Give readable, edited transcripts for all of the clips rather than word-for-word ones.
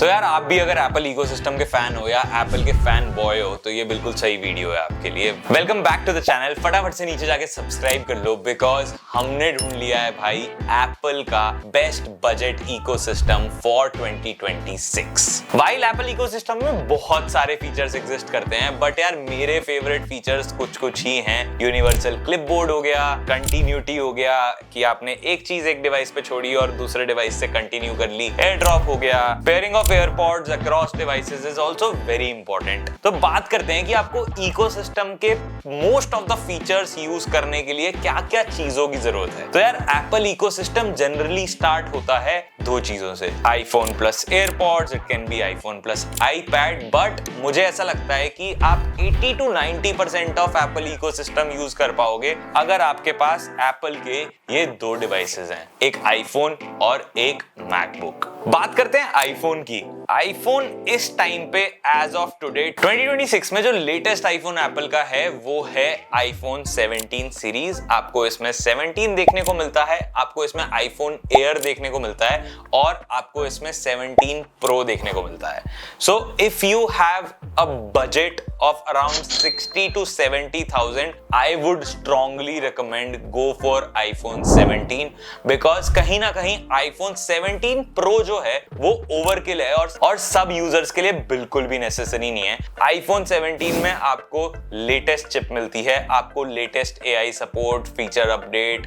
तो यार आप भी अगर एप्पल इकोसिस्टम के फैन हो या एप्पल के फैन बॉय हो तो ये बिल्कुल सही वीडियो है आपके लिए। Welcome back to the channel. फटाफट से नीचे जाके सब्सक्राइब कर लो बिकॉज हमने ढूंढ लिया है भाई एप्पल का best budget ecosystem for 2026। While Apple ecosystem में बहुत सारे फीचर्स एग्जिस्ट करते हैं बट यार मेरे फेवरेट फीचर्स कुछ ही हैं। यूनिवर्सल क्लिपबोर्ड हो गया, कंटिन्यूटी हो गया कि आपने एक चीज एक डिवाइस पे छोड़ी और दूसरे डिवाइस से कंटिन्यू कर ली, एयर ड्रॉप हो गया, pairing of AirPods across devices is also very important. तो बात करते हैं कि आपको इकोसिस्टम के most of the features use करने के लिए क्या क्या चीजों की जरूरत है। तो यार एप्पल इकोसिस्टम जनरली स्टार्ट होता है दो चीजों से, iPhone plus AirPods, it can be iPhone plus iPad, but मुझे ऐसा लगता है कि आप 80 to 90% of Apple ecosystem use कर पाओगे अगर आपके पास एप्पल के ये दो डिवाइसेस हैं, एक आईफोन और एक मैकबुक। बात करते हैं आईफोन की। आईफोन इस टाइम पे एज ऑफ टुडे 2026 में जो लेटेस्ट आईफोन एप्पल का है वो है आईफोन 17 सीरीज। आपको इसमें 17 देखने को मिलता है, आपको इसमें आईफोन एयर देखने को मिलता है और आपको इसमें 17 प्रो देखने को मिलता है। So if you have a budget of around 60 to 70,000 I would strongly recommend go for iPhone 17 because कहीं ना कहीं iPhone 17 Pro जो है वो ओवरकिल है और सब यूजर्स के लिए बिल्कुल भी नेसेसरी नहीं है। iPhone 17 में आपको लेटेस्ट चिप मिलती है, आपको latest AI support, feature update,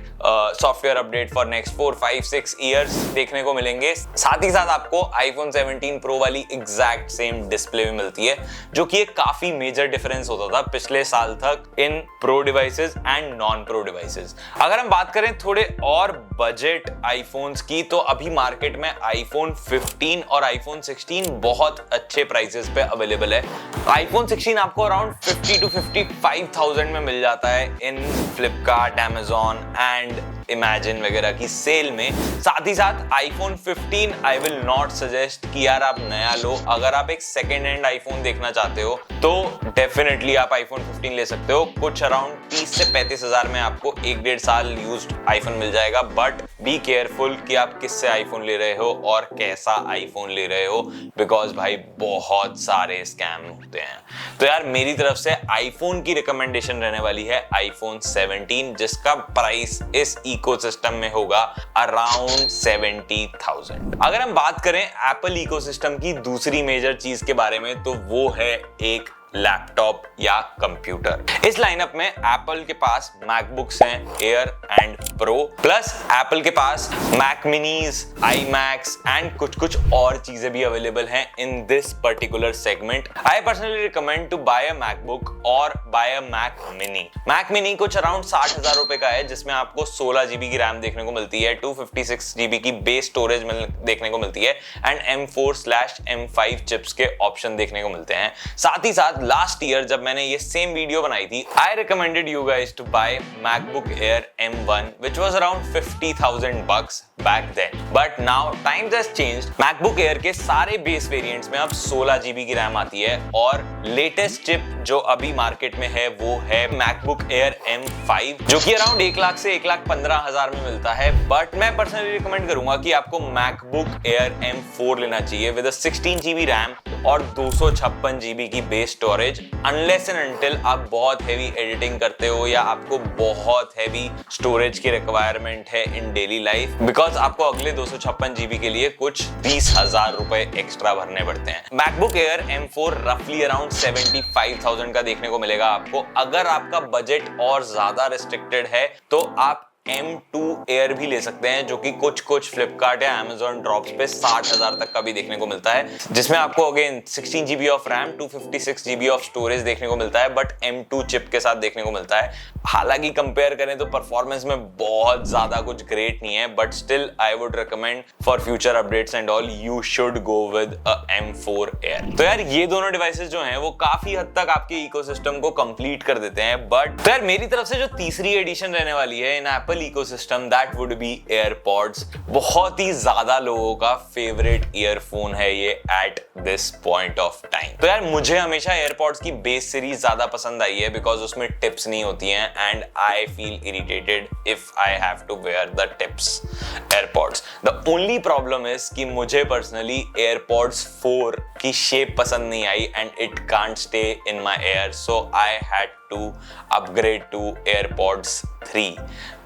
software update for next 4, 5, 6 years देखने को मिलेंगे। साथ ही साथ आपको iPhone 17 Pro वाली एग्जैक्ट सेम डिस्प्ले भी मिलती है जो कि एक काफी मेजर डिफरेंस होता था पिछले साल तक इन pro devices and non pro devices. अगर हम बात करें थोड़े और बजट आईफोन्स की तो अभी मार्केट में आईफोन 15 और आईफोन 16 बहुत अच्छे प्राइसेस पे अवेलेबल है। आईफोन 16 आपको अराउंड 50 to 55,000 में मिल जाता है इन फ्लिपकार्ट, अमेजॉन एंड इमेजिन वगैरह की सेल में। साथ ही साथ iPhone 15 I will not suggest कि यार आप नया लो। अगर आप एक सेकेंड हैंड आईफोन देखना चाहते हो तो डेफिनेटली आप आईफोन 15 ले सकते हो। कुछ अराउंड 30 से 35 हजार में आपको 1-1.5 साल यूज्ड आईफोन मिल जाएगा, बट बी केयरफुल कि आप किससे आईफोन ले रहे हो और कैसा आईफोन ले रहे हो बिकॉज भाई बहुत सारे स्कैम होते हैं। तो यार मेरी तरफ से आईफोन की रिकमेंडेशन रहने वाली है आईफोन 17 जिसका प्राइस इस इकोसिस्टम में होगा अराउंड 70,000। अगर हम बात करें एप्पल इकोसिस्टम की दूसरी मेजर चीज के बारे में तो वो है एक लैपटॉप या कंप्यूटर। इस लाइनअप में एप्पल के पास मैकबुक्स हैं air and pro, plus Apple के पास Mac minis, iMacs and कुछ और चीजें भी अवेलेबल हैं in this particular segment. I personally recommend to buy a MacBook और buy a Mac mini. Mac mini कुछ अराउंड 60,000 रुपए का है जिसमें आपको 16 GB की रैम देखने को मिलती है, 256 GB की बेस स्टोरेज देखने को मिलती है एंड M4/M5 चिप्स के ऑप्शन देखने को मिलते हैं। साथ ही साथ लास्ट ईयर जब मैंने ये सेम वीडियो बनाई थी I recommended you guys to buy MacBook Air M1 which was around 50,000 bucks back then, but now times has changed। MacBook air के सारे बेस वेरिएंट्स में अब 16 GB की रैम आती है और लेटेस्ट चिप जो अभी मार्केट में है वो है मैकबुक एयर M5 जो कि अराउंड 1 लाख से 1,15,000 में मिलता है, बट मैं पर्सनली रिकमेंड करूंगा कि आपको मैकबुक एयर M4 लेना चाहिए विद 16 GB रैम और 256 GB की base storage, unless and until आप बहुत हेवी एडिटिंग करते हो या आपको बहुत हेवी स्टोरेज की रिक्वायरमेंट है इन डेली लाइफ, बिकॉज आपको अगले 256 GB के लिए कुछ 20,000 रुपए एक्स्ट्रा भरने पड़ते हैं। मैकबुक एयर M4 रफली अराउंड 75,000 का देखने को मिलेगा आपको। अगर आपका बजट और ज्यादा रिस्ट्रिक्टेड है तो आप M2 एयर भी ले सकते हैं जो कि कुछ फ्लिपकार्ट या Amazon ड्रॉप्स पे 60,000 तक का भी देखने को मिलता है, जिसमें आपको again 16 GB of RAM, 256 GB of storage देखने को मिलता है, बट M2 चिप के साथ देखने को मिलता है। हालांकि कंपेयर करें तो परफॉर्मेंस में बहुत ज्यादा कुछ ग्रेट नहीं है, but still I would recommend for future updates and all you should go with a M4 air. तो यार ये दोनों डिवाइसेस जो हैं वो काफी हद तक आपके इकोसिस्टम को कंप्लीट कर देते हैं, बट तो यार मेरी तरफ से जो तीसरी एडिशन रहने वाली है in Apple ecosystem that would be AirPods. बहुत ही ज्यादा लोगों का फेवरेट ईयरफोन है ये at this point of time. तो यार मुझे हमेशा एयरपॉड्स की बेस सीरीज ज्यादा पसंद आई है बिकॉज उसमें टिप्स नहीं होती हैं and I feel irritated if I have to wear the tips AirPods. The only problem is कि मुझे पर्सनली एयरपॉड्स 4 की शेप पसंद नहीं आई and it can't stay in my ear, so I had to upgrade to AirPods 3,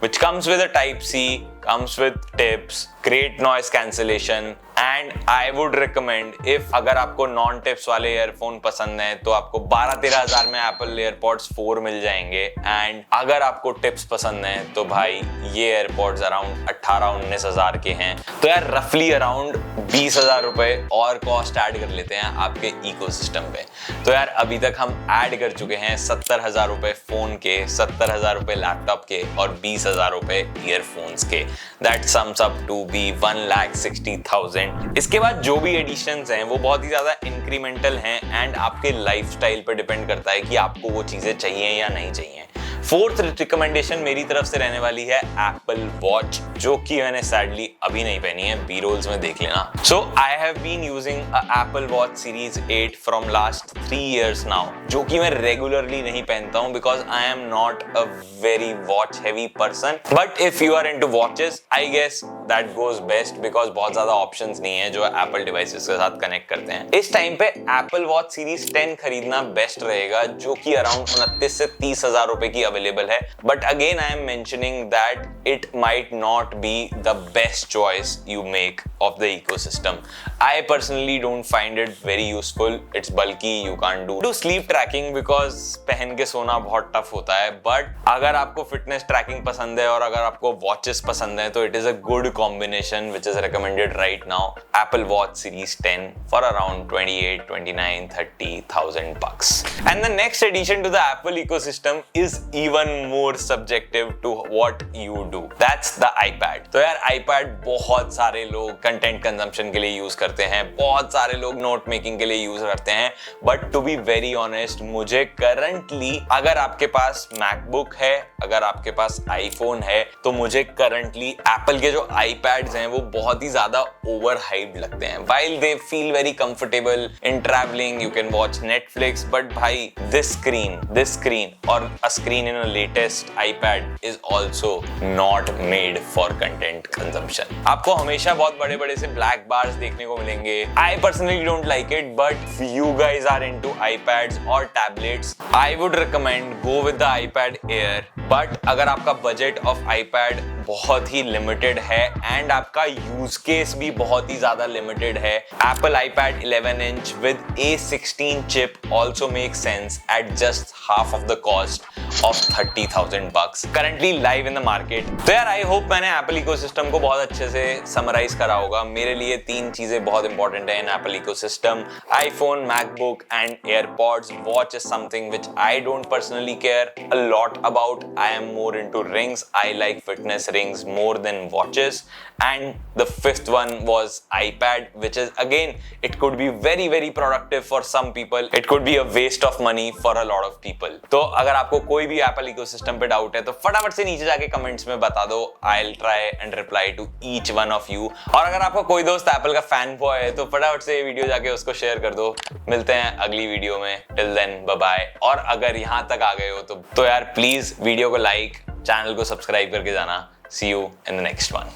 which comes with a Type-C, comes with tips, great noise cancellation, and I would recommend if अगर आपको non tips वाले earphone पसंद है तो आपको 12-13 हजार में Apple AirPods 4 मिल जाएंगे, एंड अगर आपको टिप्स पसंद है तो भाई ये AirPods अराउंड 18-19 हजार के हैं। तो यार रफली अराउंड 20 हजार रुपए और कॉस्ट ऐड कर लेते हैं आपके इकोसिस्टम पे। तो यार अभी तक हम ऐड कर चुके हैं 70 हजार रुपए फोन के, 70 हजार रुपए लैपटॉप के और 20 हजार रुपए ईयरफोन्स के। That sums up to be 1,60,000। इसके बाद जो भी एडिशंस हैं वो बहुत ही ज्यादा इंक्रीमेंटल हैं एंड आपके लाइफस्टाइल पर डिपेंड करता है कि आपको वो चीजें चाहिए या नहीं चाहिए। फोर्थ रिकमेंडेशन मेरी तरफ से रहने वाली है एप्पल वॉच, जो कि मैंने सैडली अभी नहीं पहनी है, बी रोल्स में देख लेना। So I have been using a Apple watch series 8 from last 3 years now, जो कि मैं रेगुलरली नहीं पहनता हूं because I am not a very watch heavy person, but if you are into watches I guess that goes best because बहुत ज्यादा options नहीं है जो एप्पल डिवाइसेस के साथ कनेक्ट करते हैं। इस टाइम पे एप्पल वॉच सीरीज 10 खरीदना बेस्ट रहेगा, जो कि अराउंड 29 से 30 हजार रुपए की अवेलेबल है। But again I am mentioning that it might not be the best choice you make of the ecosystem. I personally don't find it very useful, it's बल्कि, you can't do sleep tracking because पहन के सोना बहुत tough होता है। But अगर आपको fitness tracking पसंद है और अगर आपको वॉचेस पसंद है तो it is a good combination which is recommended right now, Apple Watch Series 10 for around 28, 29, 30,000 bucks. And the next addition to the Apple ecosystem is even more subjective to what you do. That's the iPad. तो यार iPad बहुत सारे लोग content consumption के लिए use करते हैं, बहुत सारे लोग नोट मेकिंग के लिए यूज करते हैं, but to be very honest मुझे करंटली, अगर आपके पास मैकबुक है, अगर आपके पास आईफोन है, तो मुझे करंटली एप्पल के जो iPads हैं वो बहुत ही ज्यादा ओवर हाइप्ड लगते हैं। While they feel very comfortable in traveling, you can watch Netflix, but भाई this screen or a screen in a latest iPad is also not made for content consumption. आपको हमेशा बहुत बड़े-बड़े से black bars देखने को मिलेंगे। I personally don't like it, but if you guys are into iPads or tablets, I would recommend go with the iPad Air. But अगर आपका budget of iPad बहुत ही लिमिटेड है एंड आपका यूज केस भी बहुत ही ज्यादा लिमिटेड है, Apple iPad 11 inch with A16 chip also makes sense at just half of the cost of 30,000 bucks currently live in the market. तो यार आई होप मैंने Apple ecosystem को बहुत अच्छे से समराइज करा होगा। मेरे लिए 3 चीजें बहुत इंपॉर्टेंट है इन Apple ecosystem: iPhone, MacBook and AirPods. Watch is something which I don't personally care a lot about. I am more into rings. I like fitness rings more than watches. And the 5th one was iPad, which is again, it could be very very productive for some people. It could be a waste of money for a lot of people. तो अगर आपको कोई भी Apple ecosystem पे doubt है तो फटाफट से नीचे जाके कमेंट्स में बता दो। I'll try and reply to each one of you. और अगर आपका कोई दोस्त Apple का फैन बॉय है तो फटाफट से ये वीडियो जाके उसको शेयर कर दो। मिलते हैं अगली वीडियो में। Till then, bye bye. और अगर यहाँ तक आ गए हो तो यार प्लीज वीडियो को लाइक, चैनल को सब्सक्राइब करके जाना। See you in the next one.